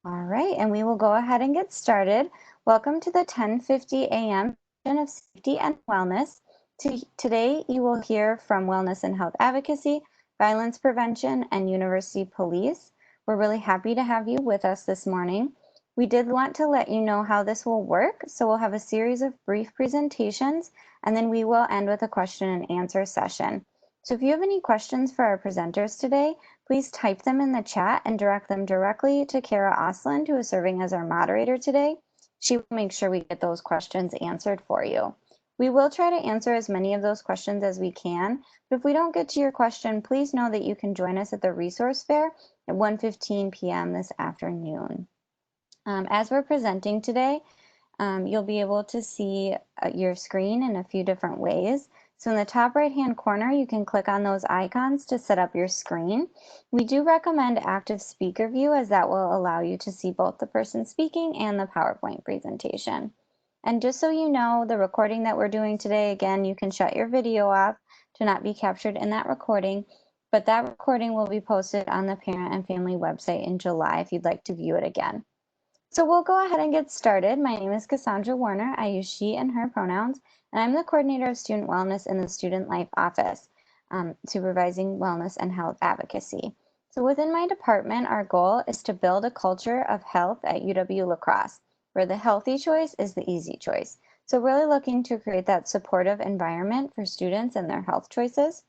All right, and we will go ahead and get started. Welcome to the 10:50 a.m. session of Safety and Wellness. Today, you will hear from Wellness and Health Advocacy, Violence Prevention, and University Police. We're really happy to have you with us this morning. We did want to let you know how this will work, so we'll have a series of brief presentations, and then we will end with a question and answer session. So if you have any questions for our presenters today, please type them in the chat and direct them directly to Kara Osland, who is serving as our moderator today. She will make sure we get those questions answered for you. We will try to answer as many of those questions as we can, but if we don't get to your question, please know that you can join us at the resource fair at 1:15 p.m. this afternoon. As we're presenting today, you'll be able to see your screen in a few different ways. So in the top right-hand corner, you can click on those icons to set up your screen. We do recommend active speaker view as that will allow you to see both the person speaking and the PowerPoint presentation. And just so you know, the recording that we're doing today, again, you can shut your video off to not be captured in that recording, but that recording will be posted on the Parent and Family website in July if you'd like to view it again. So we'll go ahead and get started. My name is Cassandra Warner. I use she and her pronouns, and I'm the coordinator of student wellness in the Student Life Office, supervising wellness and health advocacy. So within my department, our goal is to build a culture of health at UW-La Crosse, where the healthy choice is the easy choice. So really looking to create that supportive environment for students and their health choices.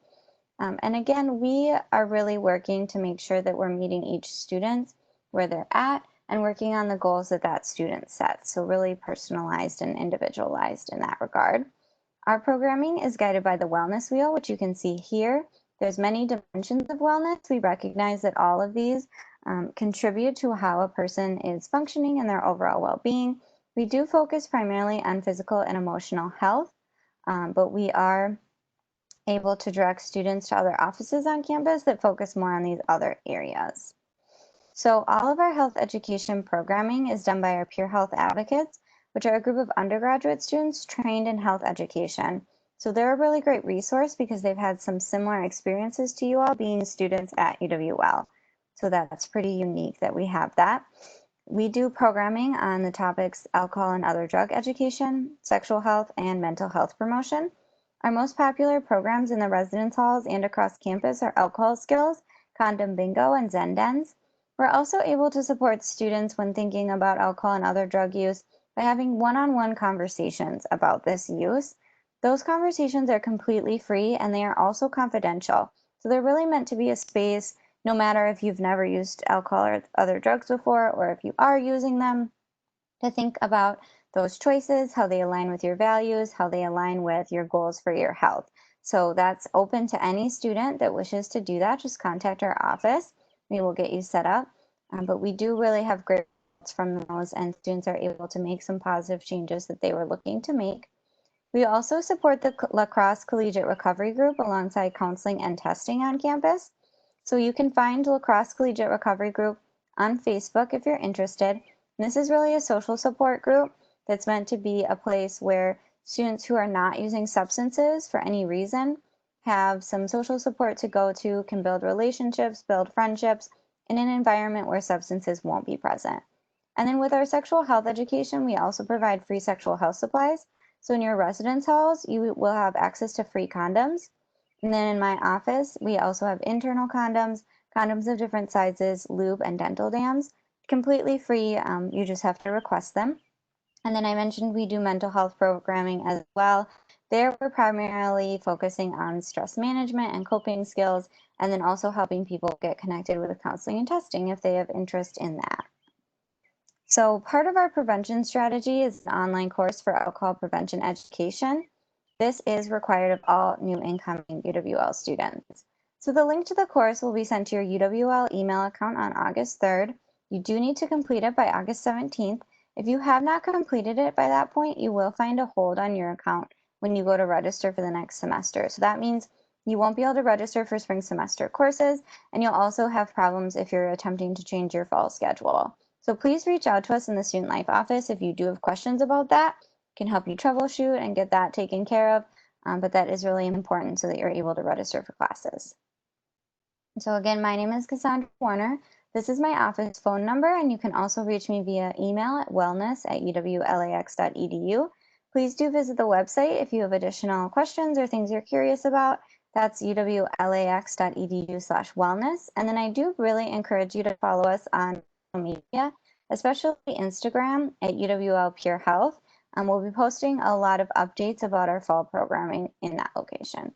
And again, we are really working to make sure that we're meeting each student where they're at and working on the goals that that student sets. So really personalized and individualized in that regard. Our programming is guided by the wellness wheel, which you can see here. There's many dimensions of wellness. We recognize that all of these contribute to how a person is functioning and their overall well-being. We do focus primarily on physical and emotional health, but we are able to direct students to other offices on campus that focus more on these other areas. So all of our health education programming is done by our peer health advocates, which are a group of undergraduate students trained in health education. So they're a really great resource because they've had some similar experiences to you all being students at UWL. So that's pretty unique that we have that. We do programming on the topics alcohol and other drug education, sexual health, and mental health promotion. Our most popular programs in the residence halls and across campus are alcohol skills, condom bingo, and Zen Dens. We're also able to support students when thinking about alcohol and other drug use by having one-on-one conversations about this use. Those conversations are completely free and they are also confidential. So they're really meant to be a space, no matter if you've never used alcohol or other drugs before, or if you are using them, to think about those choices, how they align with your values, how they align with your goals for your health. So that's open to any student that wishes to do that. Just contact our office. We will get you set up. But we do really have great results from those, and students are able to make some positive changes that they were looking to make. We also support the La Crosse Collegiate Recovery Group alongside counseling and testing on campus. So you can find La Crosse Collegiate Recovery Group on Facebook if you're interested. This is really a social support group that's meant to be a place where students who are not using substances for any reason have some social support to go to, can build relationships, build friendships in an environment where substances won't be present. And then with our sexual health education, we also provide free sexual health supplies. So in your residence halls, you will have access to free condoms. And then in my office, we also have internal condoms, condoms of different sizes, lube, and dental dams, completely free. You just have to request them. And then I mentioned we do mental health programming as well. There we're primarily focusing on stress management and coping skills, and then also helping people get connected with counseling and testing if they have interest in that. So part of our prevention strategy is an online course for alcohol prevention education. This is required of all new incoming UWL students. So the link to the course will be sent to your UWL email account on August 3rd. You do need to complete it by August 17th. If you have not completed it by that point, you will find a hold on your account when you go to register for the next semester. So that means you won't be able to register for spring semester courses, and you'll also have problems if you're attempting to change your fall schedule. So please reach out to us in the Student Life Office if you do have questions about that. We can help you troubleshoot and get that taken care of, but that is really important so that you're able to register for classes. So again, my name is Cassandra Warner. This is my office phone number, and you can also reach me via email at wellness@uwlax.edu. Please do visit the website if you have additional questions or things you're curious about. That's uwlax.edu/wellness. And then I do really encourage you to follow us on social media, especially Instagram at UWL Pure Health. We'll be posting a lot of updates about our fall programming in that location.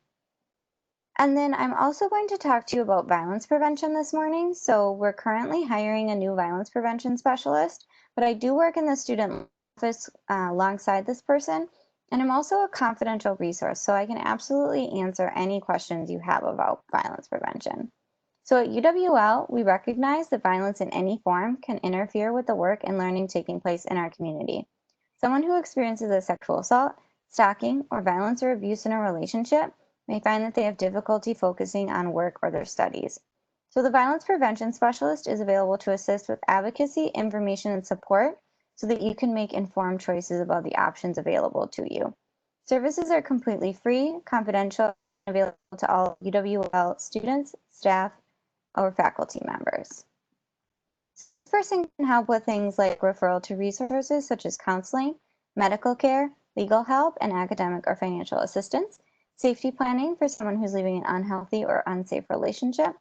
And then I'm also going to talk to you about violence prevention this morning. So we're currently hiring a new violence prevention specialist, but I do work in the student office alongside this person. And I'm also a confidential resource, so I can absolutely answer any questions you have about violence prevention. So at UWL, we recognize that violence in any form can interfere with the work and learning taking place in our community. Someone who experiences a sexual assault, stalking, or violence or abuse in a relationship may find that they have difficulty focusing on work or their studies. So the violence prevention specialist is available to assist with advocacy, information, and support so that you can make informed choices about the options available to you. Services are completely free, confidential, and available to all UWL students, staff, or faculty members. This person can help with things like referral to resources such as counseling, medical care, legal help, and academic or financial assistance, safety planning for someone who's leaving an unhealthy or unsafe relationship,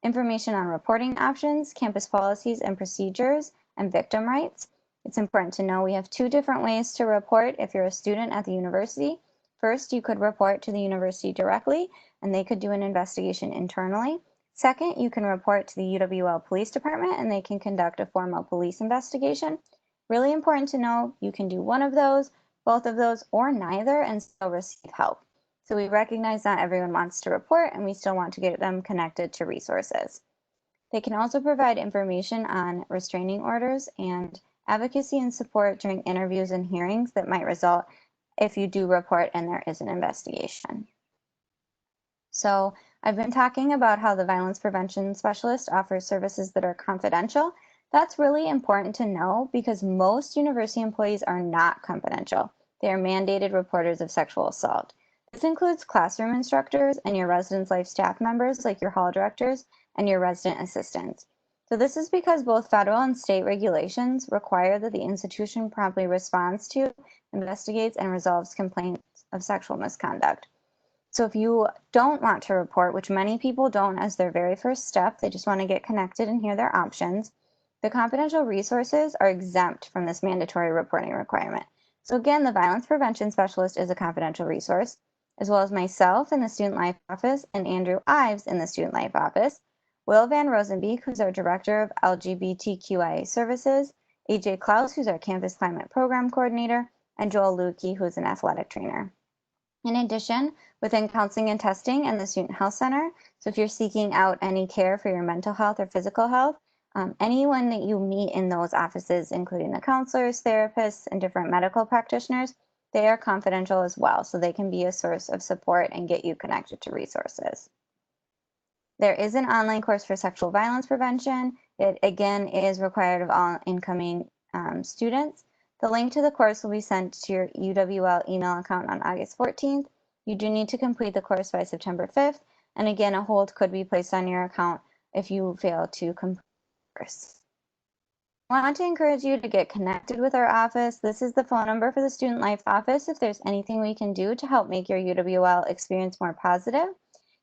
information on reporting options, campus policies and procedures, and victim rights. It's important to know we have two different ways to report if you're a student at the university. First, you could report to the university directly, and they could do an investigation internally. Second, you can report to the UWL Police Department, and they can conduct a formal police investigation. Really important to know you can do one of those, both of those, or neither, and still receive help. So we recognize not everyone wants to report, and we still want to get them connected to resources. They can also provide information on restraining orders and advocacy and support during interviews and hearings that might result if you do report and there is an investigation. So I've been talking about how the violence prevention specialist offers services that are confidential. That's really important to know because most university employees are not confidential. They are mandated reporters of sexual assault. This includes classroom instructors and your residence life staff members like your hall directors and your resident assistants. So this is because both federal and state regulations require that the institution promptly responds to, investigates, and resolves complaints of sexual misconduct. So if you don't want to report, which many people don't as their very first step, they just want to get connected and hear their options, the confidential resources are exempt from this mandatory reporting requirement. So again, the violence prevention specialist is a confidential resource, as well as myself in the student life office and Andrew Ives in the student life office, Will Van Rosenbeek, who's our director of LGBTQIA services, AJ Klaus, who's our campus climate program coordinator, and Joel Lukey, who's an athletic trainer. In addition, within counseling and testing and the Student Health Center, so if you're seeking out any care for your mental health or physical health, anyone that you meet in those offices, including the counselors, therapists, and different medical practitioners, they are confidential as well, so they can be a source of support and get you connected to resources. There is an online course for sexual violence prevention. It, again, is required of all incoming students. The link to the course will be sent to your UWL email account on August 14th. You do need to complete the course by September 5th. And again, a hold could be placed on your account if you fail to complete the course. I want to encourage you to get connected with our office. This is the phone number for the Student Life office if there's anything we can do to help make your UWL experience more positive.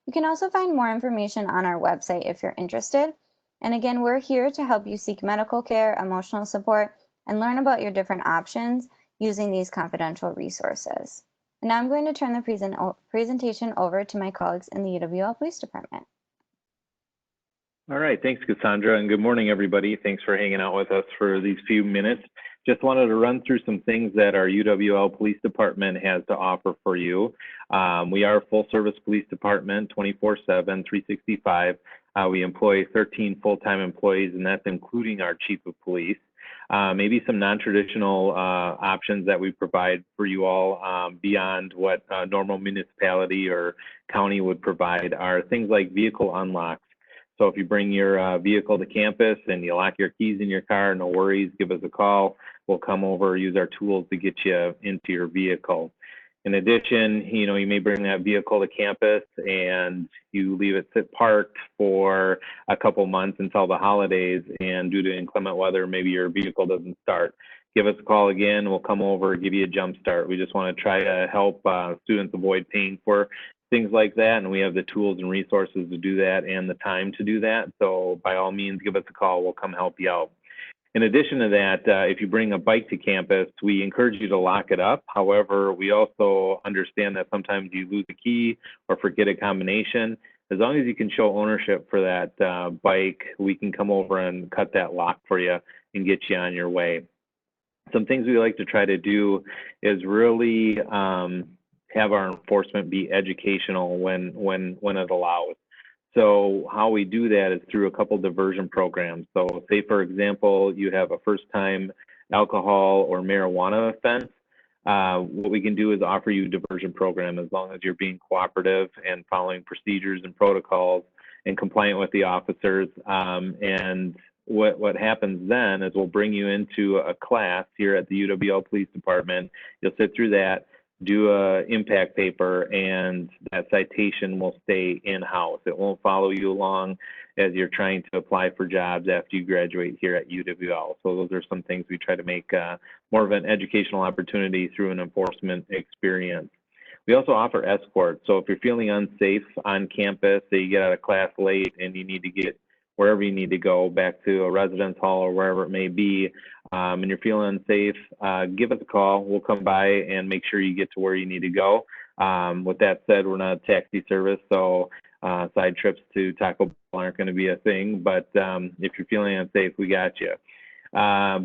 You can also find more information on our website if you're interested. And again, we're here to help you seek medical care, emotional support, and learn about your different options using these confidential resources. And now I'm going to turn the presentation over to my colleagues in the UWL Police Department. All right, thanks, Cassandra, and good morning, everybody. Thanks for hanging out with us for these few minutes. Just wanted to run through some things that our UWL Police Department has to offer for you. We are a full-service police department, 24/7, 365. We employ 13 full-time employees, and that's including our chief of police. Maybe some non-traditional options that we provide for you all beyond what a normal municipality or county would provide are things like vehicle unlocks. So if you bring your vehicle to campus and you lock your keys in your car, no worries, give us a call. We'll come over, use our tools to get you into your vehicle. In addition, you may bring that vehicle to campus and you leave it sit parked for a couple months until the holidays, and due to inclement weather, maybe your vehicle doesn't start. Give us a call again. We'll come over, give you a jump start. We just want to try to help students avoid paying for things like that, and we have the tools and resources to do that and the time to do that. So by all means, give us a call. We'll come help you out. In addition to that, if you bring a bike to campus, we encourage you to lock it up. However, we also understand that sometimes you lose a key or forget a combination. As long as you can show ownership for that bike, we can come over and cut that lock for you and get you on your way. Some things we like to try to do is really have our enforcement be educational when it allows. So how we do that is through a couple diversion programs. So say, for example, you have a first-time alcohol or marijuana offense. What we can do is offer you a diversion program as long as you're being cooperative and following procedures and protocols and compliant with the officers. And what happens then is we'll bring you into a class here at the UWL Police Department. You'll sit through that, do a impact paper, and that citation will stay in-house. It won't follow you along as you're trying to apply for jobs after you graduate here at UWL. So those are some things we try to make more of an educational opportunity through an enforcement experience. We also offer escorts. So if you're feeling unsafe on campus, say you get out of class late and you need to get wherever you need to go, back to a residence hall or wherever it may be, and you're feeling unsafe, give us a call. We'll come by and make sure you get to where you need to go. With that said, we're not a taxi service, so side trips to Taco Bell aren't going to be a thing, but if you're feeling unsafe, we got you.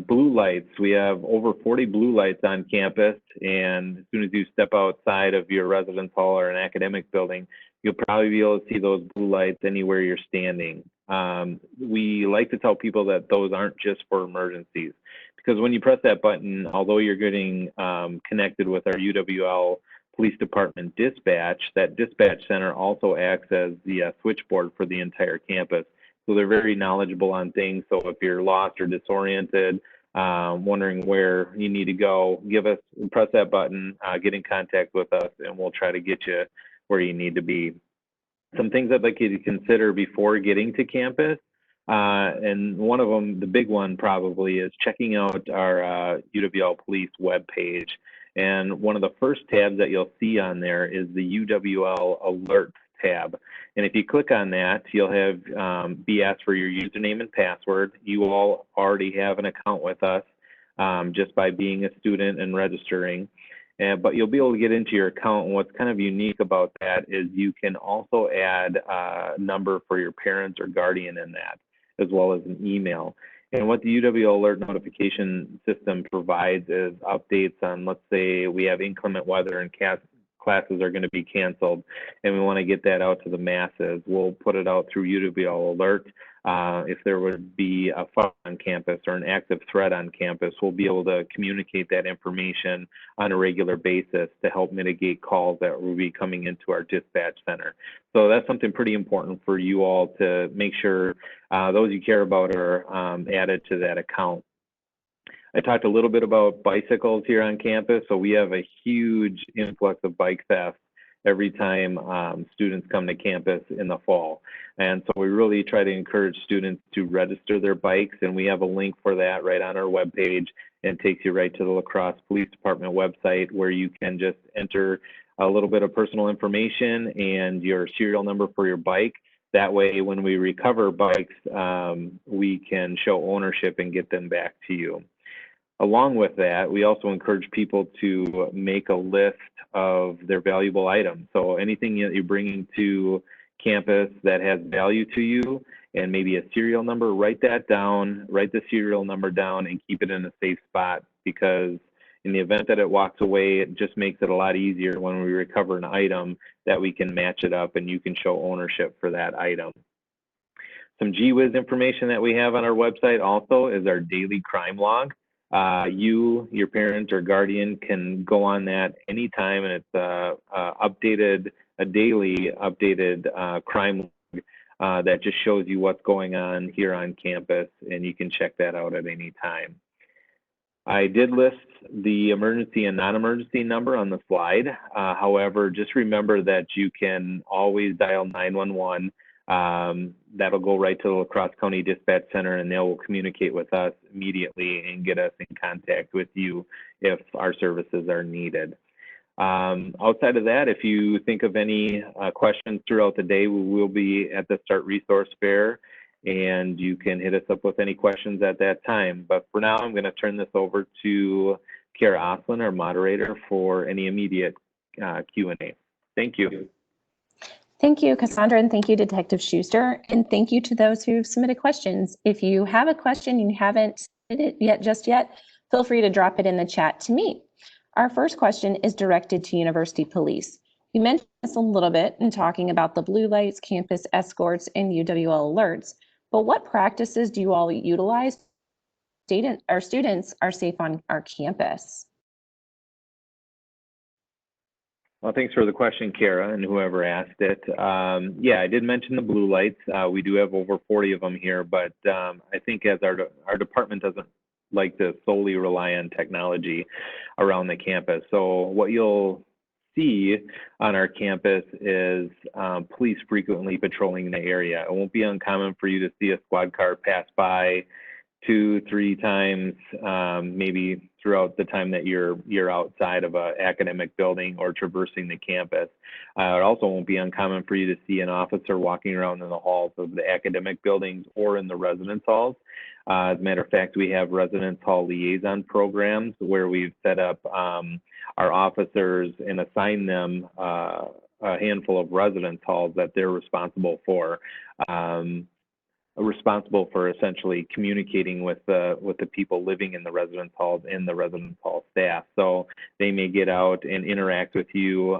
Blue lights, we have over 40 blue lights on campus, and as soon as you step outside of your residence hall or an academic building, you'll probably be able to see those blue lights anywhere you're standing. We like to tell people that those aren't just for emergencies, because when you press that button, although you're getting connected with our UWL Police Department dispatch, that dispatch center also acts as the switchboard for the entire campus. So they're very knowledgeable on things. So if you're lost or disoriented, wondering where you need to go, press that button, get in contact with us, and we'll try to get you where you need to be. Some things I'd like you to consider before getting to campus, and one of them, the big one probably, is checking out our UWL Police webpage. And one of the first tabs that you'll see on there is the UWL Alerts tab. And if you click on that, you'll have be asked for your username and password. You all already have an account with us just by being a student and registering. But you'll be able to get into your account, and what's kind of unique about that is you can also add a number for your parents or guardian in that, as well as an email. And what the UWL Alert Notification System provides is updates on, let's say we have inclement weather and classes are going to be canceled, and we want to get that out to the masses. We'll put it out through UWL Alert. If there would be a fire on campus or an active threat on campus, we'll be able to communicate that information on a regular basis to help mitigate calls that will be coming into our dispatch center. So that's something pretty important for you all to make sure those you care about are added to that account. I talked a little bit about bicycles here on campus. So we have a huge influx of bike theft every time students come to campus in the fall. And so we really try to encourage students to register their bikes, and we have a link for that right on our webpage, and takes you right to the La Crosse Police Department website, where you can just enter a little bit of personal information and your serial number for your bike. That way, when we recover bikes, we can show ownership and get them back to you. Along with that, we also encourage people to make a list of their valuable items. So anything that you're bringing to campus that has value to you, and maybe a serial number, write that down, write the serial number down, and keep it in a safe spot, because in the event that it walks away, it just makes it a lot easier when we recover an item that we can match it up and you can show ownership for that item. Some GWiz information that we have on our website also is our daily crime log. You, your parent or guardian, can go on that anytime, and it's a daily updated crime log that just shows you what's going on here on campus, and you can check that out at any time. I did list the emergency and non-emergency number on the slide. However, just remember that you can always dial 911. That'll go right to the La Crosse County Dispatch Center, and they will communicate with us immediately and get us in contact with you if our services are needed. Outside of that, if you think of any questions throughout the day, we will be at the START Resource Fair, and you can hit us up with any questions at that time. But for now, I'm going to turn this over to Kara Oslin, our moderator, for any immediate Q&A. Thank you. Thank you, Cassandra, and thank you, Detective Schuster, and thank you to those who've submitted questions. If you have a question and you haven't submitted it just yet, feel free to drop it in the chat to me. Our first question is directed to University Police. You mentioned this a little bit in talking about the blue lights, campus escorts, and UWL alerts, but what practices do you all utilize? Our students are safe on our campus. Well, thanks for the question, Kara, and whoever asked it. Yeah, I did mention the blue lights. We do have over 40 of them here, but I think as our department doesn't like to solely rely on technology around the campus. So what you'll see on our campus is police frequently patrolling the area. It won't be uncommon for you to see a squad car pass by 2-3 times, maybe throughout the time that you're outside of an academic building or traversing the campus. It also won't be uncommon for you to see an officer walking around in the halls of the academic buildings or in the residence halls. As a matter of fact, we have residence hall liaison programs where we've set up our officers and assign them a handful of residence halls that they're responsible for essentially communicating with the people living in the residence halls and the residence hall staff. So they may get out and interact with you.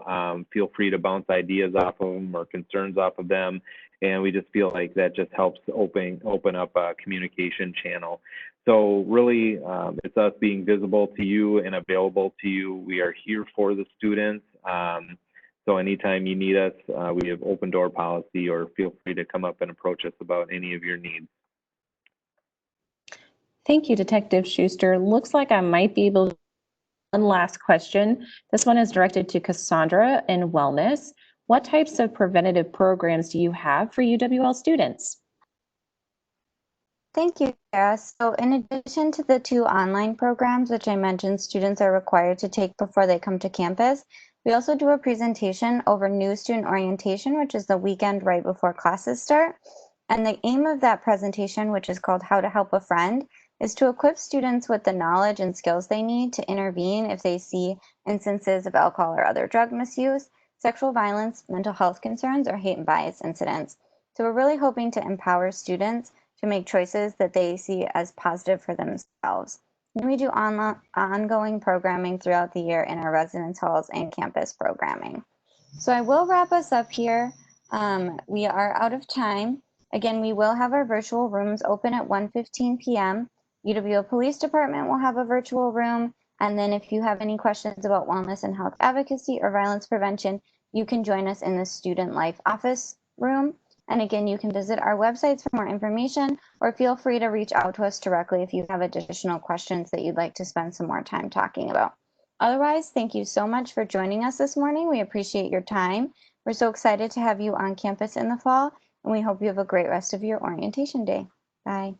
Feel free to bounce ideas off of them or concerns off of them. And we just feel like that just helps open up a communication channel. So really, it's us being visible to you and available to you. We are here for the students. So anytime you need us, we have open door policy, or feel free to come up and approach us about any of your needs. Thank you, Detective Schuster. Looks like I might be able to. One last question. This one is directed to Cassandra in wellness. What types of preventative programs do you have for UWL students? Thank you, Sarah. So in addition to the 2 online programs, which I mentioned students are required to take before they come to campus, we also do a presentation over new student orientation, which is the weekend right before classes start. And the aim of that presentation, which is called How to Help a Friend, is to equip students with the knowledge and skills they need to intervene if they see instances of alcohol or other drug misuse, sexual violence, mental health concerns, or hate and bias incidents. So we're really hoping to empower students to make choices that they see as positive for themselves. And we do ongoing programming throughout the year in our residence halls and campus programming. So I will wrap us up here. We are out of time. Again, we will have our virtual rooms open at 1:15 p.m. UWL Police Department will have a virtual room. And then if you have any questions about wellness and health advocacy or violence prevention, you can join us in the Student Life Office room. And again, you can visit our websites for more information, or feel free to reach out to us directly if you have additional questions that you'd like to spend some more time talking about. Otherwise, thank you so much for joining us this morning. We appreciate your time. We're so excited to have you on campus in the fall, and we hope you have a great rest of your orientation day. Bye.